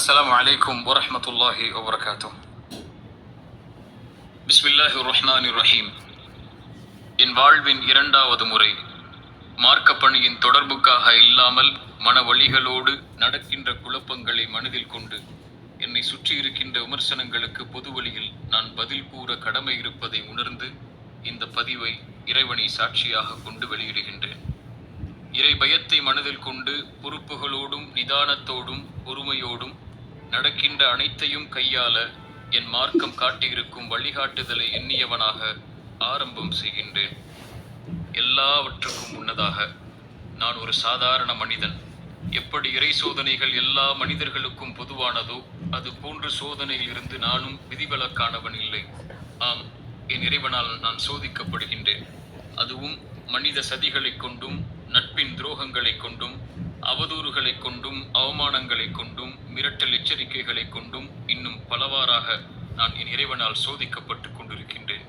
السلام عليكم ورحمة الله وبركاته. بسم الله الرحمن الرحيم. என் வாழ்வின் இரண்டாவது முறை மார்க்க பணியின் தொடர்புக்காக இல்லாமல் மனவழிகளோடு நடக்கின்ற குழப்பங்களை மனதில் கொண்டு என்னை சுற்றி இருக்கின்ற விமர்சனங்களுக்கு பொது வழியில் நான் பதில் கூற கடமை இருப்பதை உணர்ந்து இந்த பதிவை இறைவனை சாட்சியாக கொண்டு வெளியிடுகின்றேன். இறை பயத்தை மனதில் கொண்டு பொறுப்புகளோடும் நிதானத்தோடும் பொறுமையோடும் நடக்கின்ற அனைத்தையும் கையாள என் மார்க்கம் காட்டியிருக்கும் வழிகாட்டுதலை எண்ணியவனாக ஆரம்பம் செய்கின்றேன். எல்லாவற்றுக்கும் முன்னதாக நான் ஒரு சாதாரண மனிதன். எப்படி இறை சோதனைகள் எல்லா மனிதர்களுக்கும் பொதுவானதோ அது போன்ற சோதனையில் இருந்து நானும் விதிவிலக்கானவன் இல்லை. ஆம், என் இறைவனால் நான் சோதிக்கப்படுகின்றேன். அதுவும் மனித சதிகளை கொண்டும் நட்பின் துரோகங்களை கொண்டும் அவதூறுகளை கொண்டும் அவமானங்களை கொண்டும் மிரட்டல் எச்சரிக்கைகளை கொண்டும் இன்னும் பலவாறாக நான் என் இறைவனால் சோதிக்கப்பட்டு கொண்டிருக்கின்றேன்.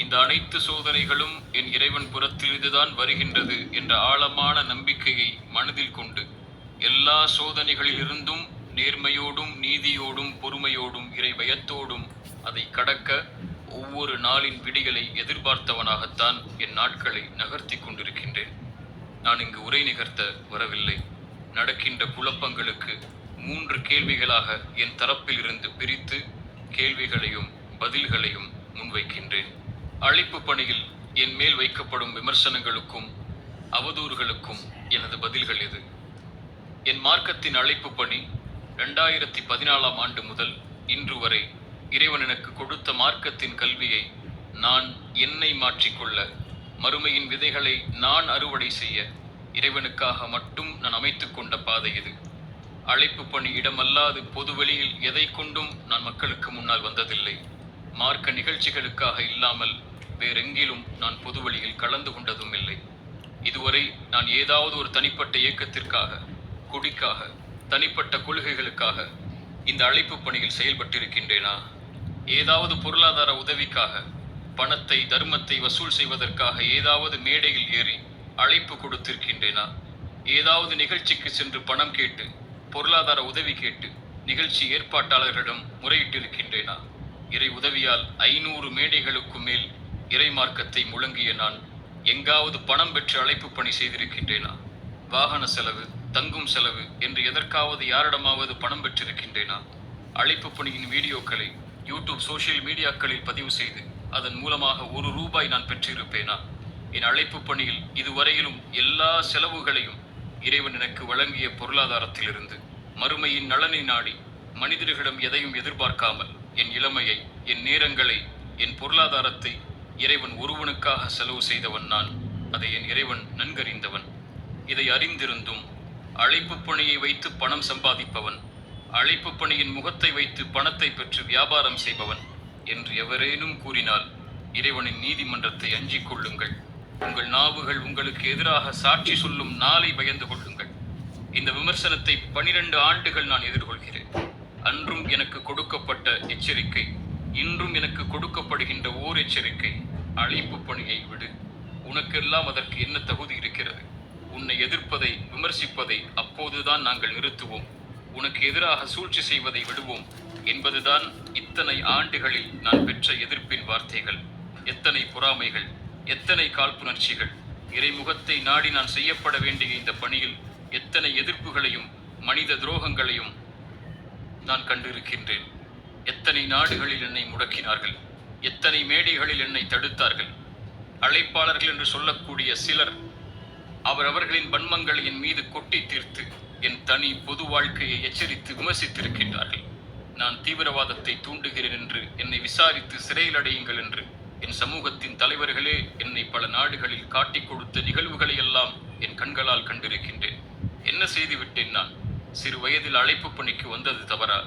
இந்த அனைத்து சோதனைகளும் என் இறைவன் புறத்திலிருந்துதான் வருகின்றது என்ற ஆழமான நம்பிக்கையை மனதில் கொண்டு எல்லா சோதனைகளிலிருந்தும் நேர்மையோடும் நீதியோடும் பொறுமையோடும் இறை பயத்தோடும் அதை கடக்க ஒவ்வொரு நாளின் விடிகளை எதிர்பார்த்தவனாகத்தான் என் நாட்களை நகர்த்தி கொண்டிருக்கின்றேன். நான் இங்கு உரை நிகர்த்த வரவில்லை. நடக்கின்ற குழப்பங்களுக்கு 3 கேள்விகளாக என் தரப்பில் இருந்து பிரித்து கேள்விகளையும் பதில்களையும் முன்வைக்கின்றேன். அழைப்பு பணியில் என் மேல் வைக்கப்படும் விமர்சனங்களுக்கும் அவதூறுகளுக்கும் எனது பதில்கள் எது? என் மார்க்கத்தின் அழைப்பு பணி 2014ஆம் ஆண்டு முதல் இன்று வரை இறைவன் எனக்கு கொடுத்த மார்க்கத்தின் கல்வியை நான் என்னை மாற்றிக்கொள்ள, மறுமையின் விதைகளை நான் அறுவடை செய்ய இறைவனுக்காக மட்டும் நான் அமைத்து கொண்ட பாதை இது. அழைப்பு பணி இடமல்லாது பொதுவெளியில் எதை கொண்டும் நான் மக்களுக்கு முன்னால் வந்ததில்லை. மார்க்க நிகழ்ச்சிகளுக்காக இல்லாமல் வேறெங்கிலும் நான் பொதுவெளியில் கலந்து கொண்டதும் இல்லை. இதுவரை நான் ஏதாவது ஒரு தனிப்பட்ட இயக்கத்திற்காக, கொடிக்காக, தனிப்பட்ட கொள்கைகளுக்காக இந்த அழைப்பு பணியில் செயல்பட்டிருக்கின்றேனா? ஏதாவது பொருளாதார உதவிக்காக, பணத்தை தர்மத்தை வசூல் செய்வதற்காக ஏதாவது மேடையில் ஏறி அழைப்பு கொடுத்திருக்கின்றேனா? ஏதாவது நிகழ்ச்சிக்கு சென்று பணம் கேட்டு பொருளாதார உதவி கேட்டு நிகழ்ச்சி ஏற்பாட்டாளர்களிடம் முறையிட்டிருக்கின்றேனா? இறை உதவியால் 500 மேடைகளுக்கு மேல் இறை மார்க்கத்தை முழங்கிய நான் எங்காவது பணம் பெற்று அழைப்பு பணி செய்திருக்கின்றேனா? வாகன செலவு, தங்கும் செலவு என்று எதற்காவது யாரிடமாவது பணம் பெற்றிருக்கின்றேனா? அழைப்பு பணியின் வீடியோக்களை யூடியூப் சோசியல் மீடியாக்களில் பதிவு செய்து அதன் மூலமாக ₹1 நான் பெற்றிருப்பேனா? என் அழைப்பு பணியில் இதுவரையிலும் எல்லா செலவுகளையும் இறைவன் எனக்கு வழங்கிய பொருளாதாரத்திலிருந்து மறுமையின் நலனை நாடி மனிதர்களிடம் எதையும் எதிர்பார்க்காமல் என் இளமையை, என் நேரங்களை, என் பொருளாதாரத்தை இறைவன் ஒருவனுக்காக செலவு செய்தவன் நான். அதை என் இறைவன் நன்கறிந்தவன். இதை அறிந்திருந்தும் அழைப்பு பணியை வைத்து பணம் சம்பாதிப்பவன், அழைப்பு பணியின் முகத்தை வைத்து பணத்தை பெற்று வியாபாரம் செய்பவன் என்று எவரேனும் கூறினால் இறைவனின் நீதிமன்றத்தை அஞ்சிக் கொள்ளுங்கள். உங்கள் நாவுகள் உங்களுக்கு எதிராக சாட்சி சொல்லும் நாளை பயந்து கொள்ளுங்கள். இந்த விமர்சனத்தை 12 ஆண்டுகள் நான் எதிர்கொள்கிறேன். அன்றும் எனக்கு கொடுக்கப்பட்ட எச்சரிக்கை, இன்றும் எனக்கு கொடுக்கப்படுகின்ற ஓர் எச்சரிக்கை: அழைப்பு பணியை விடு. உனக்கெல்லாம் அதற்கு என்ன தகுதி இருக்கிறது? உன்னை எதிர்ப்பதை, விமர்சிப்பதை அப்போதுதான் நாங்கள் நிறுத்துவோம். உனக்கு எதிராக சூழ்ச்சி செய்வதை விடுவோம் என்பதுதான் இத்தனை ஆண்டுகளில் நான் பெற்ற எதிர்ப்பின் வார்த்தைகள். எத்தனை பொறாமைகள், எத்தனை காழ்ப்புணர்ச்சிகள்! இறைமுகத்தை நாடி நான் செய்யப்பட வேண்டிய இந்த பணியில் எத்தனை எதிர்ப்புகளையும் மனித துரோகங்களையும் நான் கண்டிருக்கின்றேன். எத்தனை நாடுகளில் என்னை முடக்கினார்கள், எத்தனை மேடைகளில் என்னை தடுத்தார்கள். அழைப்பாளர்கள் என்று சொல்லக்கூடிய சிலர் அவரவர்களின் வன்மங்களை என் மீது கொட்டி தீர்த்து என் தனி பொது வாழ்க்கையை எச்சரித்து விமர்சித்திருக்கின்றார்கள். நான் தீவிரவாதத்தை தூண்டுகிறேன் என்று என்னை விசாரித்து சிறையில் அடையுங்கள் என்று என் சமூகத்தின் தலைவர்களே என்னை பல நாடுகளில் காட்டிக் கொடுத்த நிகழ்வுகளை எல்லாம் என் கண்களால் கண்டிருக்கின்றேன். என்ன செய்துவிட்டேன் நான்? சிறு வயதில் அழைப்பு பணிக்கு வந்தது தவறா?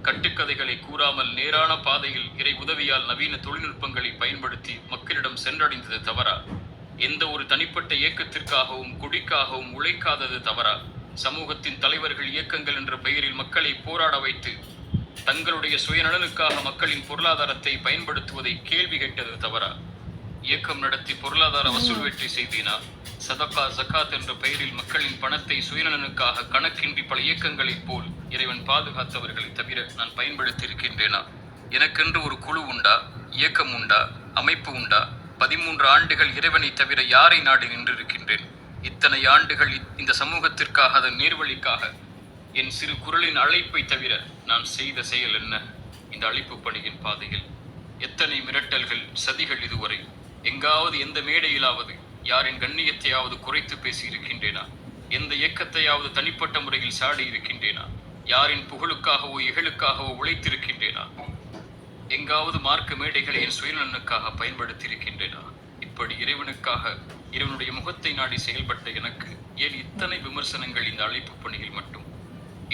கட்டுக்கதைகளை கூறாமல் நேரான பாதையில் இறை உதவியால் நவீன தொழில்நுட்பங்களை பயன்படுத்தி மக்களிடம் சென்றடைந்தது தவறா? எந்த ஒரு தனிப்பட்ட இயக்கத்திற்காகவும் கொடிக்காகவும் உழைக்காதது தவறா? சமூகத்தின் தலைவர்கள் இயக்கங்கள் என்ற பெயரில் மக்களை போராட வைத்து தங்களுடைய சுயநலனுக்காக மக்களின் பொருளாதாரத்தை பயன்படுத்துவதை கேள்வி கேட்டது தவறா? இயக்கம் நடத்தி பொருளாதார வசூல் வெற்றி செய்தேனா? சதகா ஜகாத் என்ற பெயரில் மக்களின் பணத்தை சுயநலனுக்காக கணக்கின்றி பல இயக்கங்களைப் போல் இறைவன் பாதுகாத்தவர்களை தவிர நான் பயன்படுத்தி இருக்கின்றேனா? எனக்கென்று ஒரு குழு உண்டா? இயக்கம் உண்டா? அமைப்பு உண்டா? 13 ஆண்டுகள் இறைவனை தவிர யாரை நாடி நின்றிருக்கின்றேன்? இத்தனை ஆண்டுகள் இந்த சமூகத்திற்காக, அதன் நேர்வழிக்காக என் சிறு குரலின் அழைப்பை தவிர நான் செய்த செயல் என்ன? இந்த அழைப்பு பணியின் பாதையில் எத்தனை மிரட்டல்கள், சதிகள் இதுவரை. எங்காவது, எந்த மேடையிலாவது யாரின் கண்ணியத்தையாவது குறைத்து பேசி இருக்கின்றேனா? எந்த இயக்கத்தையாவது தனிப்பட்ட முறையில் சாடி இருக்கின்றேனா? யாரின் புகழுக்காகவோ இகழுக்காகவோ உழைத்திருக்கின்றேனா? எங்காவது மார்க்க மேடைகளை என் சுயநலனுக்காக பயன்படுத்தி இருக்கின்றேனா? இப்படி இறைவனுக்காக, இறைவனுடைய முகத்தை நாடி செயல்பட்ட எனக்கு ஏன் இத்தனை விமர்சனங்கள் இந்த அழைப்பு பணியில் மட்டும்?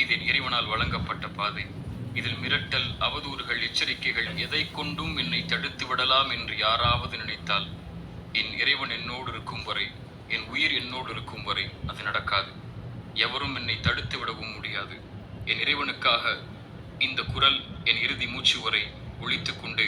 இது இறைவனால் வழங்கப்பட்ட பாதை. இதில் மிரட்டல், அவதூறுகள், எச்சரிக்கைகள் எதை கொண்டும் என்னை தடுத்து விடலாம் என்று யாராவது நினைத்தால், என் இறைவன் என்னோடு இருக்கும் வரை, என் உயிர் என்னோடு இருக்கும் வரை அது நடக்காது. எவரும் என்னை தடுத்து விடவும் முடியாது. என் இறைவனுக்காக இந்த குரல் என் இறுதி மூச்சு வரை ஒலித்துக் கொண்டே